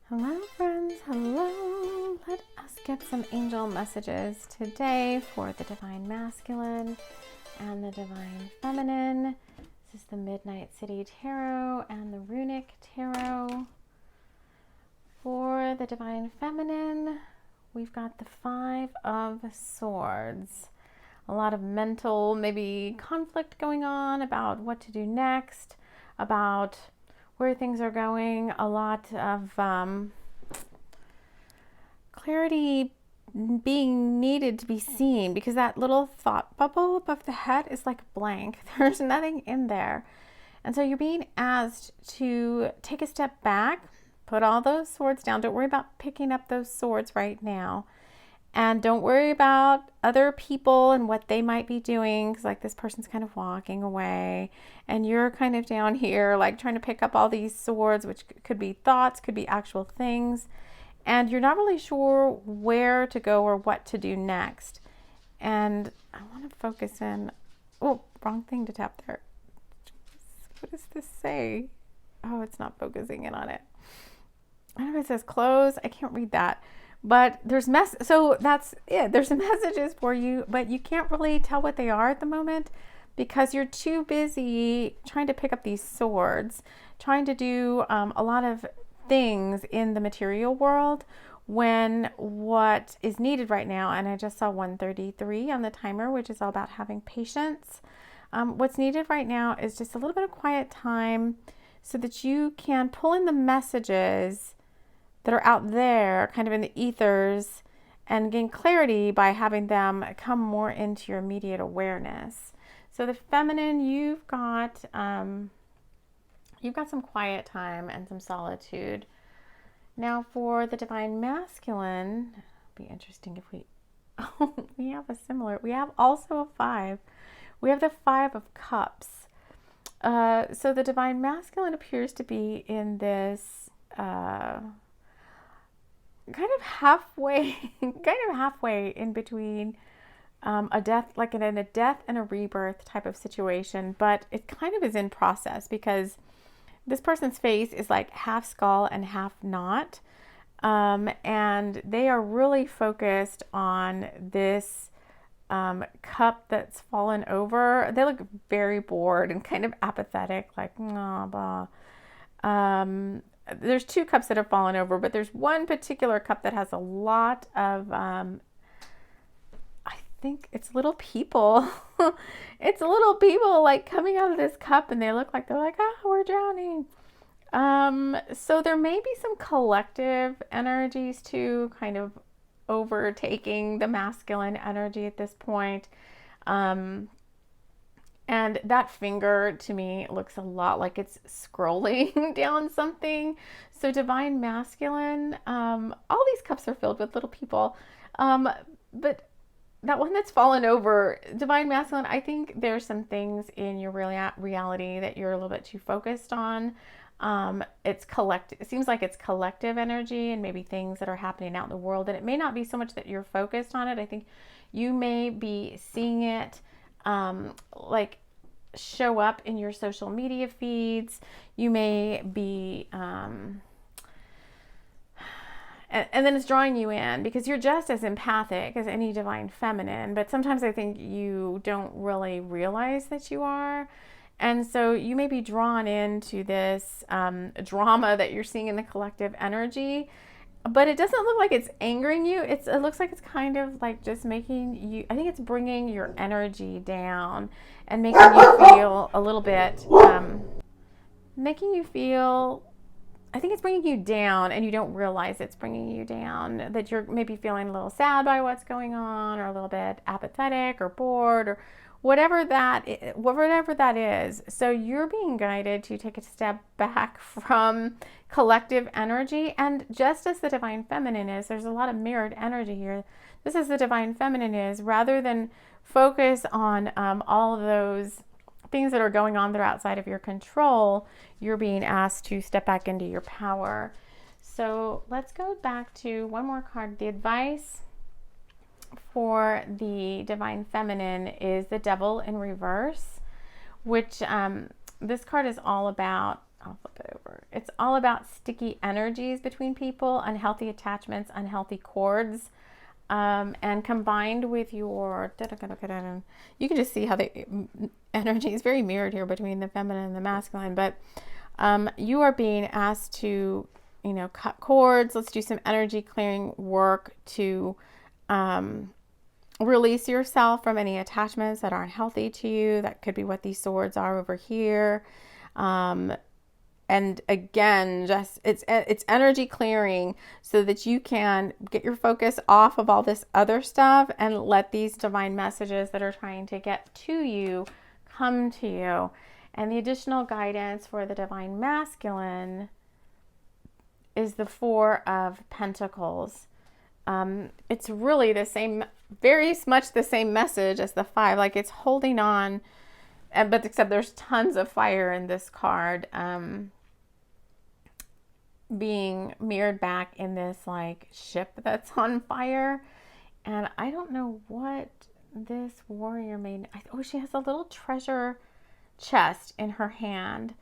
Hello friends, hello. Let us get some angel messages today for the Divine Masculine and the Divine Feminine. This is the Midnight City Tarot and the Runic Tarot. For the Divine Feminine, we've got the Five of Swords. A lot of mental, maybe conflict going on about what to do next, about where things are going, a lot of clarity being needed to be seen, because that little thought bubble above the head is like blank. There's nothing in there. And so you're being asked to take a step back, put all those swords down. Don't worry about picking up those swords right now. And don't worry about other people and what they might be doing, because like this person's kind of walking away and you're kind of down here like trying to pick up all these swords, which could be thoughts, could be actual things. And you're not really sure where to go or what to do next. And I want to focus in. Oh, wrong thing to tap there. What does this say? Oh, it's not focusing in on it. I don't know if it says close. I can't read that. But there's so that's it. There's some messages for you, but you can't really tell what they are at the moment because you're too busy trying to pick up these swords, trying to do a lot of things in the material world, when what is needed right now, and I just saw 1:33 on the timer, which is all about having patience. What's needed right now is just a little bit of quiet time so that you can pull in the messages that are out there kind of in the ethers and gain clarity by having them come more into your immediate awareness. So the feminine, you've got some quiet time and some solitude. Now for the divine masculine, it'll be interesting if we have also a 5. We have the 5 of Cups. So the divine masculine appears to be in this kind of halfway in between a death, like in a death and a rebirth type of situation, but it kind of is in process because this person's face is like half skull and half not, and they are really focused on this cup that's fallen over. They look very bored and kind of apathetic, like blah. There's 2 cups that have fallen over, but there's one particular cup that has a lot of, I think it's little people. It's little people like coming out of this cup, and they look like they're like, we're drowning. So there may be some collective energies too, kind of overtaking the masculine energy at this point. And that finger to me looks a lot like it's scrolling down something. So divine masculine, all these cups are filled with little people. But that one that's fallen over, divine masculine, I think there's some things in your reality that you're a little bit too focused on. It's collective. It seems like it's collective energy and maybe things that are happening out in the world. And it may not be so much that you're focused on it. I think you may be seeing it like show up in your social media feeds. You may be and then it's drawing you in because you're just as empathic as any divine feminine, but sometimes I think you don't really realize that you are. And so you may be drawn into this drama that you're seeing in the collective energy, but it doesn't look like it's angering you. It looks like it's kind of like just making you, I think it's bringing your energy down and making you feel a little bit, I think it's bringing you down and you don't realize it's bringing you down, that you're maybe feeling a little sad by what's going on, or a little bit apathetic or bored or whatever that is. So you're being guided to take a step back from collective energy. And just as the divine feminine is, there's a lot of mirrored energy here. Just as the divine feminine is, rather than focus on all of those things that are going on that are outside of your control, you're being asked to step back into your power. So let's go back to one more card. The advice for the divine feminine is the Devil in reverse, which this card is all about I'll flip it over. It's all about sticky energies between people, unhealthy attachments, unhealthy cords. And combined with your, you can just see how the energy is very mirrored here between the feminine and the masculine, but you are being asked to, cut cords. Let's do some energy clearing work to release yourself from any attachments that aren't healthy to you. That could be what these swords are over here. And again, just it's energy clearing so that you can get your focus off of all this other stuff and let these divine messages that are trying to get to you come to you. And the additional guidance for the divine masculine is the Four of Pentacles. It's really the same, very much the same message as the Five. Like it's holding on, but except there's tons of fire in this card. Being mirrored back in this like ship that's on fire. And I don't know what this warrior made. Oh, she has a little treasure chest in her hand.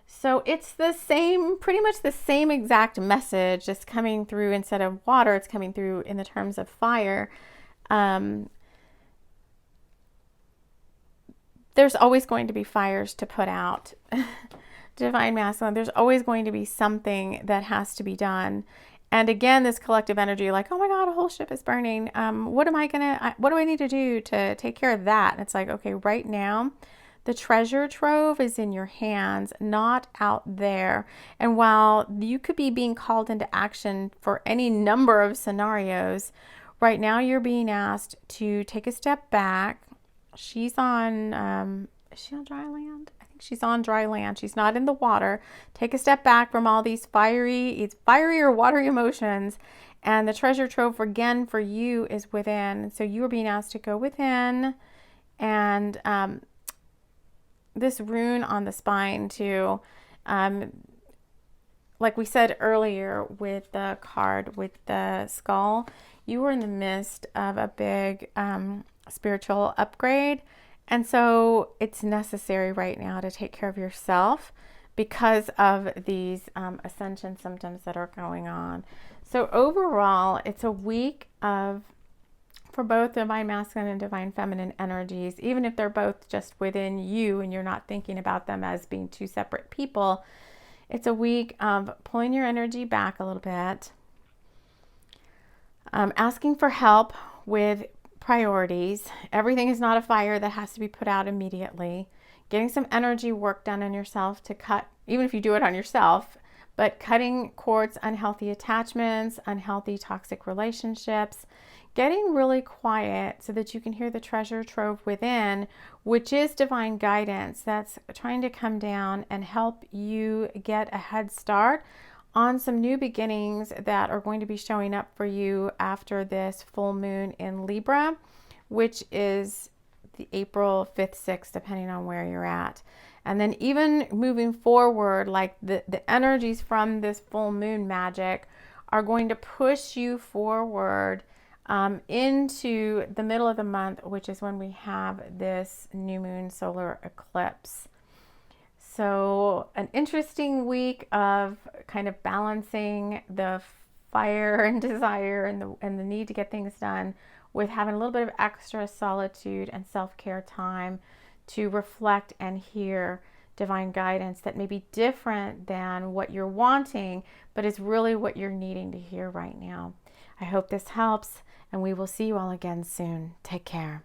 So it's the same, pretty much the same exact message just coming through. Instead of water, it's coming through in the terms of fire. There's always going to be fires to put out. Divine masculine, there's always going to be something that has to be done. And again, this collective energy, like, oh my God, a whole ship is burning. What do I need to do to take care of that? And it's like, okay, right now, the treasure trove is in your hands, not out there. And while you could be being called into action for any number of scenarios, right now you're being asked to take a step back. She's on, is she on dry land? She's on dry land. She's not in the water. Take a step back from all these fiery or watery emotions. And the treasure trove again for you is within. So you are being asked to go within. And this rune on the spine too, like we said earlier with the card with the skull, you were in the midst of a big spiritual upgrade. And so it's necessary right now to take care of yourself because of these ascension symptoms that are going on. So overall, it's a week for both divine masculine and divine feminine energies, even if they're both just within you and you're not thinking about them as being two separate people. It's a week of pulling your energy back a little bit, asking for help with priorities. Everything is not a fire that has to be put out immediately. Getting some energy work done on yourself to cut, even if you do it on yourself, but cutting cords, unhealthy attachments, unhealthy toxic relationships, getting really quiet so that you can hear the treasure trove within, which is divine guidance that's trying to come down and help you get a head start on some new beginnings that are going to be showing up for you after this full moon in Libra, which is the April 5th, 6th, depending on where you're at. And then even moving forward, like the energies from this full moon magic are going to push you forward into the middle of the month, which is when we have this new moon solar eclipse. So an interesting week of kind of balancing the fire and desire and the need to get things done with having a little bit of extra solitude and self-care time to reflect and hear divine guidance that may be different than what you're wanting, but is really what you're needing to hear right now. I hope this helps, and we will see you all again soon. Take care.